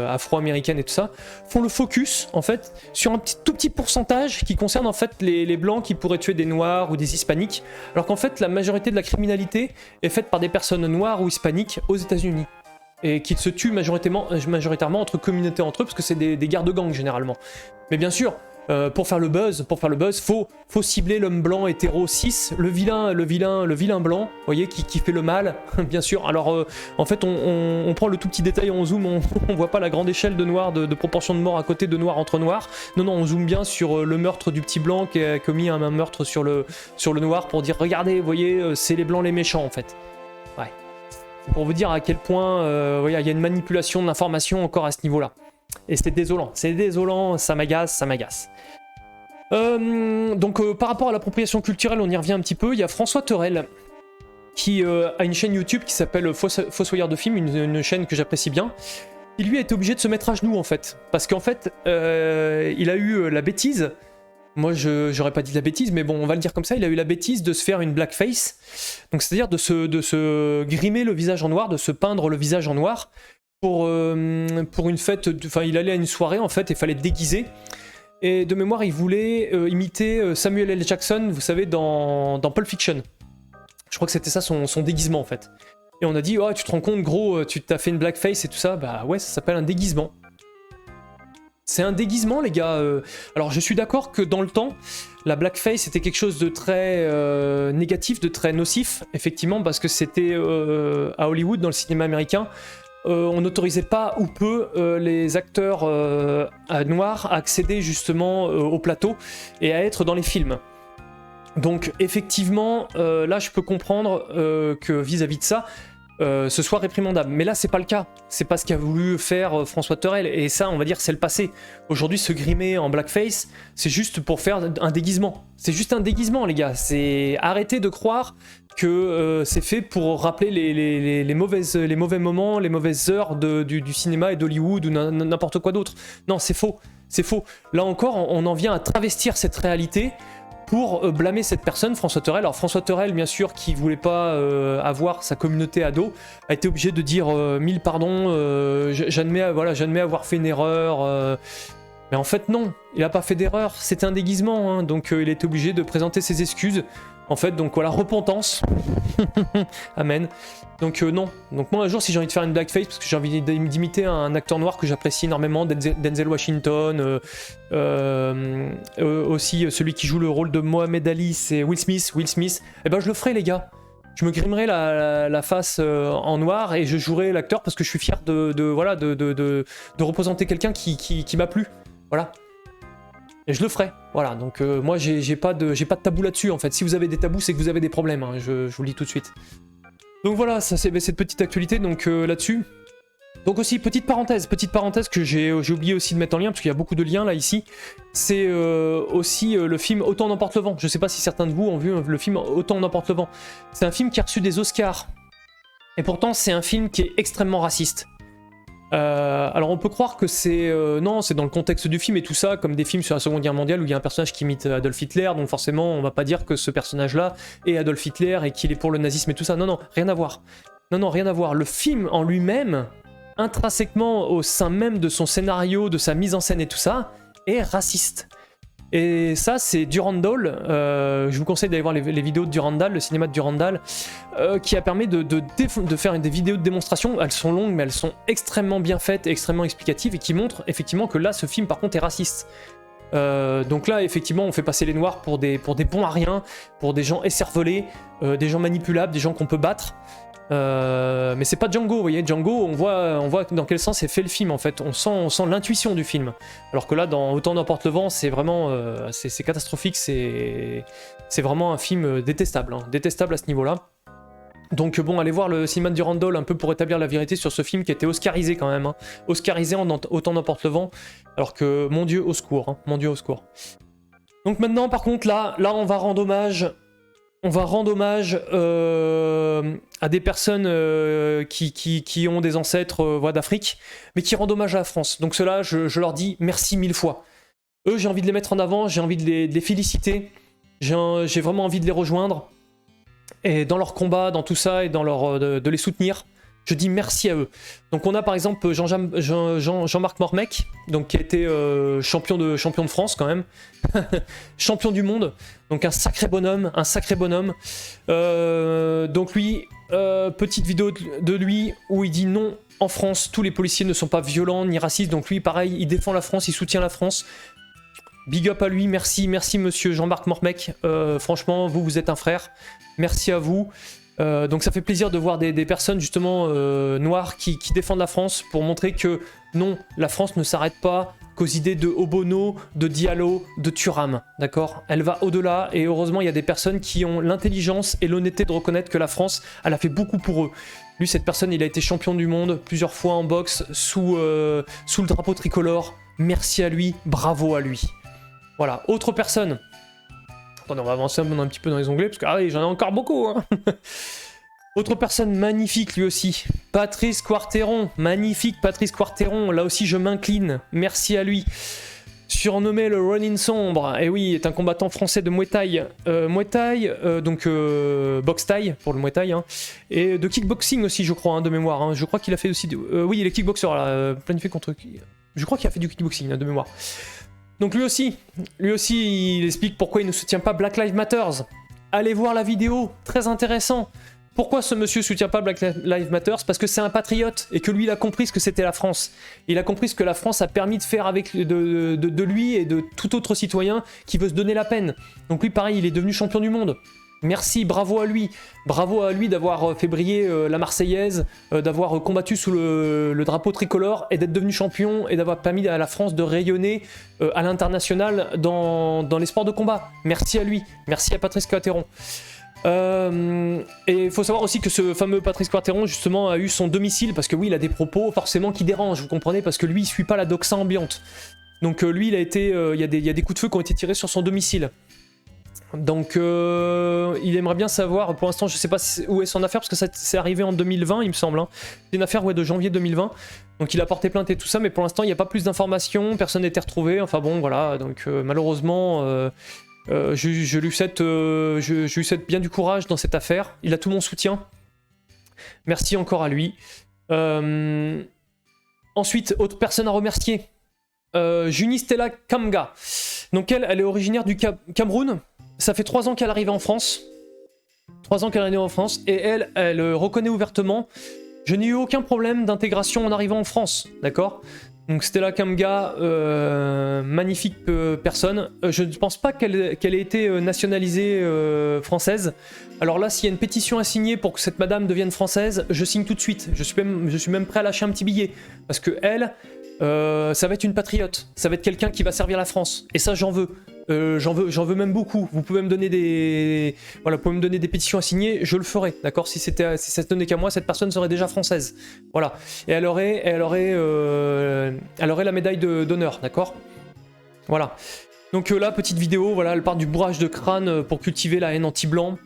afro-américaines et tout ça, font le focus en fait sur un tout petit pourcentage qui concerne en fait les blancs qui pourraient tuer des noirs ou des hispaniques, alors qu'en fait la majorité de la criminalité est faite par des personnes noires ou hispaniques aux États-Unis. Et qui se tuent majoritairement entre communautés entre eux, parce que c'est des guerres de gang généralement. Mais bien sûr, pour faire le buzz, faut cibler l'homme blanc hétéro 6, le vilain blanc, vous voyez, qui fait le mal, bien sûr. Alors en fait, on prend le tout petit détail, on zoome, on voit pas la grande échelle de noirs, de proportion de morts à côté de noirs entre noirs. Non, on zoome bien sur le meurtre du petit blanc qui a commis un meurtre sur le noir pour dire, regardez, vous voyez, c'est les blancs les méchants en fait. Ouais. C'est pour vous dire à quel point il y a une manipulation de l'information encore à ce niveau-là. Et c'est désolant, ça m'agace. Donc par rapport à l'appropriation culturelle, on y revient un petit peu. Il y a François Terrel qui a une chaîne YouTube qui s'appelle Fossoyeur de Film, une chaîne que j'apprécie bien. Il lui a été obligé de se mettre à genoux en fait, parce qu'en fait il a eu la bêtise. Moi, j'aurais pas dit la bêtise, mais bon, on va le dire comme ça, il a eu la bêtise de se faire une blackface, donc c'est-à-dire de se grimer le visage en noir, de se peindre le visage en noir, pour une fête, enfin il allait à une soirée en fait, et fallait déguiser, et de mémoire, il voulait imiter Samuel L. Jackson, vous savez, dans Pulp Fiction. Je crois que c'était ça son déguisement en fait. Et on a dit, oh, tu te rends compte, gros, tu t'as fait une blackface et tout ça, bah ouais, ça s'appelle un déguisement. C'est un déguisement, les gars. Alors, je suis d'accord que dans le temps, la blackface était quelque chose de très négatif, de très nocif, effectivement, parce que c'était à Hollywood, dans le cinéma américain, on n'autorisait pas ou peu les acteurs noirs à accéder justement au plateau et à être dans les films. Donc, effectivement, là, je peux comprendre que vis-à-vis de ça, ce soit réprimandable. Mais là, c'est pas le cas. C'est pas ce qu'a voulu faire François Terrel. Et ça, on va dire, c'est le passé. Aujourd'hui, se grimer en blackface, c'est juste pour faire un déguisement. C'est juste un déguisement, les gars. C'est arrêter de croire que c'est fait pour rappeler les mauvais moments, les mauvaises heures du cinéma et d'Hollywood ou n'importe quoi d'autre. Non, c'est faux. C'est faux. Là encore, on en vient à travestir cette réalité pour blâmer cette personne, François Thorel. Alors François Thorel, bien sûr, qui voulait pas avoir sa communauté ado, a été obligé de dire 1000 pardons, j'admets avoir fait une erreur. Mais en fait non, il n'a pas fait d'erreur, c'était un déguisement, hein, donc il était obligé de présenter ses excuses. En fait, donc voilà, repentance. Amen. Donc non. Donc moi un jour, si j'ai envie de faire une blackface, parce que j'ai envie d'imiter un acteur noir que j'apprécie énormément, Denzel Washington, aussi celui qui joue le rôle de Mohamed Ali, c'est Will Smith, et ben je le ferai les gars. Je me grimerai la face en noir et je jouerai l'acteur parce que je suis fier de représenter quelqu'un qui m'a plu. Voilà. Et je le ferai. Voilà. Donc moi j'ai pas de tabou là-dessus en fait. Si vous avez des tabous, c'est que vous avez des problèmes. Hein. Je vous le dis tout de suite. Donc voilà, ça c'est cette petite actualité donc là-dessus. Donc aussi petite parenthèse que j'ai oublié aussi de mettre en lien parce qu'il y a beaucoup de liens là ici. C'est aussi le film Autant n'emporte le vent. Je sais pas si certains de vous ont vu le film Autant n'emporte le vent. C'est un film qui a reçu des Oscars. Et pourtant c'est un film qui est extrêmement raciste. Alors on peut croire que c'est non, c'est dans le contexte du film et tout ça, comme des films sur la Seconde Guerre mondiale où il y a un personnage qui imite Adolf Hitler, donc forcément on va pas dire que ce personnage-là est Adolf Hitler et qu'il est pour le nazisme et tout ça. Non, rien à voir. Non, rien à voir. Le film en lui-même, intrinsèquement au sein même de son scénario, de sa mise en scène et tout ça, est raciste. Et ça, c'est Durandal. Je vous conseille d'aller voir les vidéos de Durandal, le cinéma de Durandal, qui a permis de faire des vidéos de démonstration. Elles sont longues, mais elles sont extrêmement bien faites, extrêmement explicatives, et qui montrent effectivement que là, ce film, par contre, est raciste. Donc là, effectivement, on fait passer les Noirs pour des bons à rien, pour des gens écervelés, des gens manipulables, des gens qu'on peut battre. Mais c'est pas Django, vous voyez, Django, on voit dans quel sens est fait le film en fait, on sent l'intuition du film. Alors que là, dans Autant n'emporte le vent, c'est vraiment, c'est catastrophique, c'est vraiment un film détestable, hein, détestable à ce niveau-là. Donc bon, allez voir le cinéma de Durandal un peu pour établir la vérité sur ce film qui a été oscarisé quand même, hein, oscarisé en Autant n'emporte le vent, alors que mon Dieu au secours, hein, mon Dieu au secours. Donc maintenant, par contre, là on va rendre hommage. On va rendre hommage à des personnes qui ont des ancêtres d'Afrique, mais qui rendent hommage à la France. Donc ceux-là, je leur dis merci 1000 fois. Eux, j'ai envie de les mettre en avant, j'ai envie de les féliciter, j'ai vraiment envie de les rejoindre, et dans leur combat, dans tout ça, et dans de les soutenir. Je dis merci à eux. Donc on a par exemple Jean-Marc Mormec, donc qui a été champion de France quand même, champion du monde, donc un sacré bonhomme. Donc lui, petite vidéo de lui où il dit non, en France, tous les policiers ne sont pas violents ni racistes. Donc lui, pareil, il défend la France, il soutient la France. Big up à lui, merci monsieur Jean-Marc Mormec. Franchement, vous êtes un frère. Merci à vous. Donc ça fait plaisir de voir des personnes justement noires qui défendent la France pour montrer que non, la France ne s'arrête pas qu'aux idées de Obono, de Diallo, de Thuram, d'accord ? Elle va au-delà et heureusement il y a des personnes qui ont l'intelligence et l'honnêteté de reconnaître que la France, elle a fait beaucoup pour eux. Lui, cette personne, il a été champion du monde plusieurs fois en boxe sous le drapeau tricolore. Merci à lui, bravo à lui. Voilà, autre personne. Attendez, on va avancer un petit peu dans les onglets, parce que ah oui, j'en ai encore beaucoup. Hein. Autre personne magnifique, lui aussi. Patrice Quarteron. Magnifique, Patrice Quarteron. Là aussi, je m'incline. Merci à lui. Surnommé le Ronin Sombre. Et oui, est un combattant français de Muay Thai. Donc boxe Thai, pour le Muay Thai. Hein. Et de kickboxing aussi, je crois, hein, de mémoire. Hein. Je crois qu'il a fait aussi... oui, il est kickboxer, là. Planifié contre... Je crois qu'il a fait du kickboxing, hein, de mémoire. Donc lui aussi, il explique pourquoi il ne soutient pas Black Lives Matter. Allez voir la vidéo, très intéressant. Pourquoi ce monsieur soutient pas Black Lives Matter ? Parce que c'est un patriote et que lui, il a compris ce que c'était la France. Il a compris ce que la France a permis de faire avec de lui et de tout autre citoyen qui veut se donner la peine. Donc lui, pareil, il est devenu champion du monde. Merci, bravo à lui. Bravo à lui d'avoir fait briller la Marseillaise, d'avoir combattu sous le drapeau tricolore et d'être devenu champion et d'avoir permis à la France de rayonner à l'international dans les sports de combat. Merci à lui. Merci à Patrice Quarteron. Et il faut savoir aussi que ce fameux Patrice Quarteron justement a eu son domicile parce que oui, il a des propos forcément qui dérangent, vous comprenez, parce que lui, il suit pas la doxa ambiante. Donc lui, il y a des coups de feu qui ont été tirés sur son domicile. Donc il aimerait bien savoir, pour l'instant je sais pas où est son affaire, parce que c'est arrivé en 2020 il me semble, hein. C'est une affaire de janvier 2020, donc il a porté plainte et tout ça, mais pour l'instant il n'y a pas plus d'informations, personne n'a été retrouvé, enfin bon voilà, donc malheureusement je lui souhaite bien du courage dans cette affaire, il a tout mon soutien, merci encore à lui. Ensuite, autre personne à remercier, Junistella Kamga, donc elle est originaire du Cameroun. Ça fait 3 ans qu'elle est arrivée en France. 3 ans qu'elle est arrivée en France. Et elle reconnaît ouvertement. Je n'ai eu aucun problème d'intégration en arrivant en France. D'accord? Donc Stella Kamga, magnifique personne. Je ne pense pas qu'elle ait été nationalisée française. Alors là, s'il y a une pétition à signer pour que cette madame devienne française, je signe tout de suite. Je suis même prêt à lâcher un petit billet. Parce que elle, ça va être une patriote. Ça va être quelqu'un qui va servir la France. Et ça, j'en veux. J'en veux même beaucoup. Vous pouvez me donner des, voilà, vous pouvez me donner des pétitions à signer, je le ferai, d'accord. Si ça ne tenait qu'à moi, cette personne serait déjà française, voilà. Et elle aurait la médaille d'honneur, d'accord. Voilà. Donc là, petite vidéo, voilà, elle part du bourrage de crâne pour cultiver la haine anti-blanc.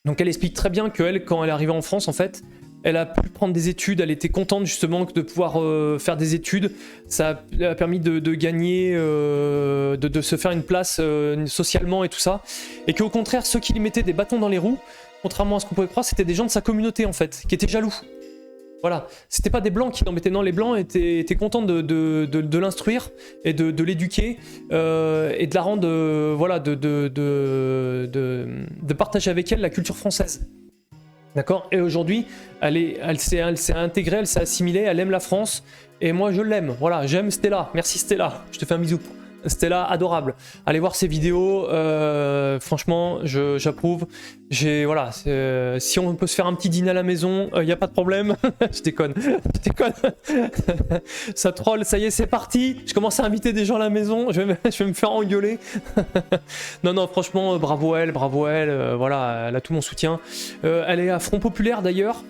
Donc elle explique très bien qu'elle, quand elle est arrivée en France, en fait, elle a pu prendre des études, elle était contente justement de pouvoir faire des études. Ça a permis de gagner, de se faire une place socialement et tout ça. Et qu'au contraire, ceux qui lui mettaient des bâtons dans les roues, contrairement à ce qu'on pouvait croire, c'était des gens de sa communauté en fait, qui étaient jaloux. Voilà, c'était pas des blancs qui l'embêtaient, non, les blancs étaient contents de l'instruire et de l'éduquer et de la rendre, voilà, de partager avec elle la culture française. D'accord. Et aujourd'hui, elle s'est intégrée, elle s'est assimilée, elle aime la France. Et moi, je l'aime. Voilà, j'aime Stella. Merci Stella. Je te fais un bisou. Stella, adorable. Allez voir ses vidéos. Franchement, j'approuve. Voilà, si on peut se faire un petit dîner à la maison, il n'y a pas de problème. Je déconne. Ça troll, ça y est, c'est parti. Je commence à inviter des gens à la maison. Je vais me faire engueuler. Non, franchement, bravo elle. Voilà, elle a tout mon soutien. Elle est à Front Populaire d'ailleurs,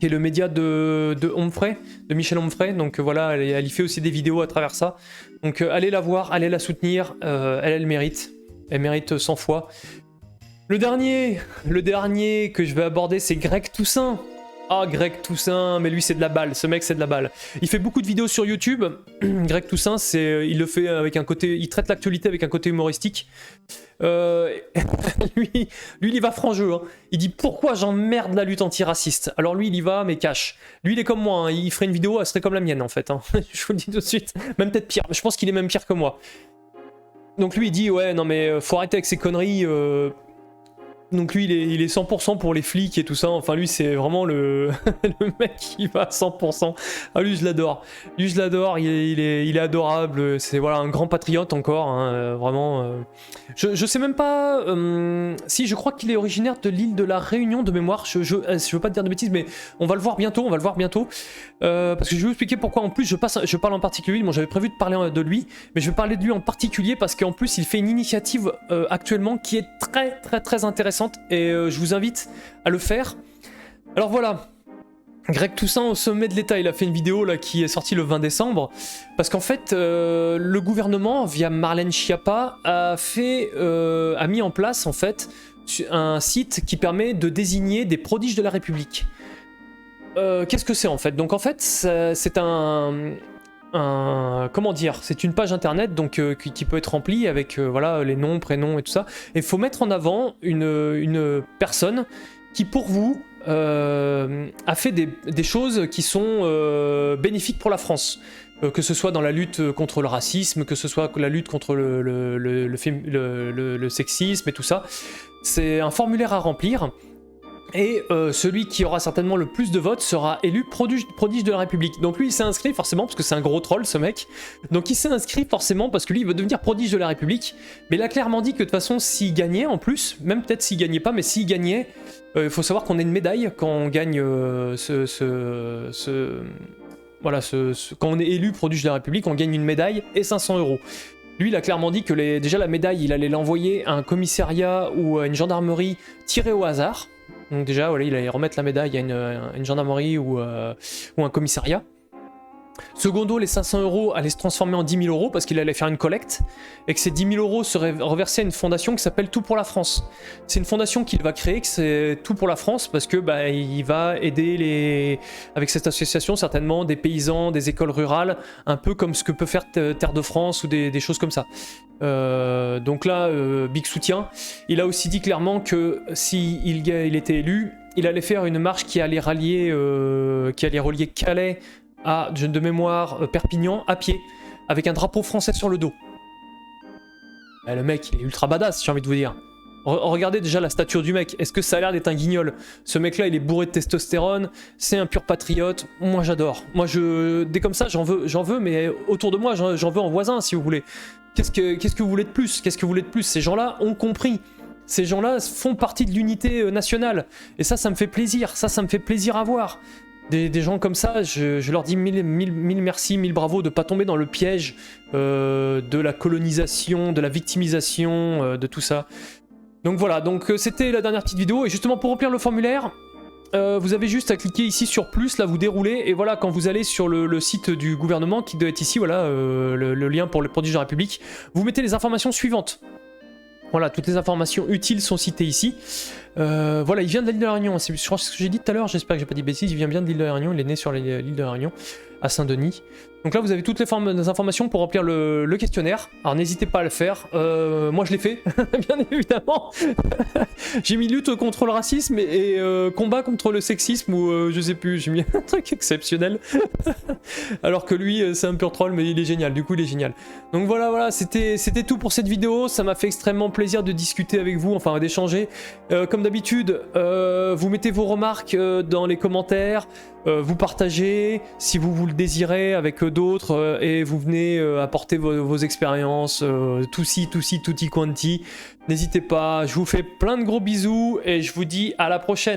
qui est le média de Onfray, de Michel Onfray. Donc voilà, elle y fait aussi des vidéos à travers ça. Donc allez la voir, allez la soutenir, elle mérite. Elle mérite 100 fois. Le dernier que je vais aborder, c'est Greg Toussaint. Ah, Greg Toussaint, mais lui c'est de la balle, ce mec c'est de la balle. Il fait beaucoup de vidéos sur YouTube. Greg Toussaint, il le fait avec un côté, il traite l'actualité avec un côté humoristique. Lui il y va franc jeu, hein. Il dit pourquoi j'emmerde la lutte antiraciste. Alors lui il y va mais cash. Lui il est comme moi, hein. Il ferait une vidéo, elle serait comme la mienne en fait, hein. Je vous le dis tout de suite. Même peut-être pire, je pense qu'il est même pire que moi. Donc lui il dit ouais non mais faut arrêter avec ces conneries. Donc lui il est 100% pour les flics et tout ça, enfin lui c'est vraiment le mec qui va à 100%. Ah lui je l'adore, il est adorable, c'est voilà un grand patriote encore, hein, vraiment. Je sais même pas si je crois qu'il est originaire de l'île de la Réunion de mémoire, je veux pas te dire de bêtises mais on va le voir bientôt, parce que je vais vous expliquer pourquoi en plus je parle en particulier, bon j'avais prévu de parler de lui, mais je vais parler de lui en particulier parce qu'en plus il fait une initiative actuellement qui est très intéressante. Et je vous invite à le faire. Alors voilà, Greg Toussaint au sommet de l'État, il a fait une vidéo là qui est sortie le 20 décembre parce qu'en fait le gouvernement via Marlène Schiappa a mis en place en fait un site qui permet de désigner des prodiges de la République. Qu'est-ce que c'est en fait? Donc en fait c'est comment dire, c'est une page internet donc qui peut être remplie avec voilà les noms, prénoms et tout ça. Et il faut mettre en avant une personne qui pour vous a fait des choses qui sont bénéfiques pour la France. Que ce soit dans la lutte contre le racisme, que ce soit la lutte contre le sexisme et tout ça. C'est un formulaire à remplir. Et celui qui aura certainement le plus de votes sera élu prodige de la République. Donc lui il s'est inscrit forcément parce que c'est un gros troll ce mec. Donc il s'est inscrit forcément parce que lui il veut devenir prodige de la République. Mais il a clairement dit que de toute façon s'il gagnait en plus, même peut-être s'il gagnait pas, mais s'il gagnait, il faut savoir qu'on a une médaille quand on gagne quand on est élu prodige de la République, on gagne une médaille et 500 €. Lui, il a clairement dit que déjà la médaille, il allait l'envoyer à un commissariat ou à une gendarmerie tirée au hasard. Donc déjà, voilà, il allait remettre la médaille à une gendarmerie ou un commissariat. Secondo, les 500 € allaient se transformer en 10 000 € parce qu'il allait faire une collecte et que ces 10 000 € seraient reversés à une fondation qui s'appelle Tout pour la France. C'est une fondation qu'il va créer, que c'est Tout pour la France parce que il va aider avec cette association certainement des paysans, des écoles rurales, un peu comme ce que peut faire Terre de France ou des choses comme ça. Donc là, big soutien. Il a aussi dit clairement que s'il était élu, il allait faire une marche qui allait relier Calais à, de mémoire, Perpignan, à pied, avec un drapeau français sur le dos. Le mec, il est ultra badass, j'ai envie de vous dire. Regardez déjà la stature du mec, est-ce que ça a l'air d'être un guignol? Ce mec-là, il est bourré de testostérone, c'est un pur patriote, moi j'adore. Moi, dès comme ça, j'en veux, mais autour de moi, j'en veux en voisin, si vous voulez. Qu'est-ce que vous voulez de plus? Qu'est-ce que vous voulez de plus? Ces gens-là ont compris. Ces gens-là font partie de l'unité nationale. Et ça me fait plaisir, ça me fait plaisir à voir. Des gens comme ça, je leur dis mille merci, mille bravo de ne pas tomber dans le piège de la colonisation, de la victimisation, de tout ça. Donc voilà, c'était la dernière petite vidéo. Et justement, pour remplir le formulaire, vous avez juste à cliquer ici sur plus, là vous déroulez. Et voilà, quand vous allez sur le site du gouvernement, qui doit être ici, voilà, le lien pour le produit de la République, vous mettez les informations suivantes. Voilà, toutes les informations utiles sont citées ici. Voilà, il vient de l'île de la Réunion. Je crois que ce que j'ai dit tout à l'heure, j'espère que j'ai pas dit de bêtises. Il vient bien de l'île de la Réunion, il est né sur l'île de la Réunion, à Saint-Denis. Donc là, vous avez toutes les informations pour remplir le questionnaire. Alors n'hésitez pas à le faire. Moi, je l'ai fait, bien évidemment. J'ai mis lutte contre le racisme et combat contre le sexisme, ou je sais plus, j'ai mis un truc exceptionnel. Alors que lui, c'est un pur troll, mais il est génial. Du coup, il est génial. Donc voilà, c'était tout pour cette vidéo. Ça m'a fait extrêmement plaisir de discuter avec vous, enfin d'échanger. Comme d'habitude, vous mettez vos remarques dans les commentaires, vous partagez si vous le désirez avec d'autres, et vous venez apporter vos expériences, tutti quanti. N'hésitez pas, je vous fais plein de gros bisous et je vous dis à la prochaine.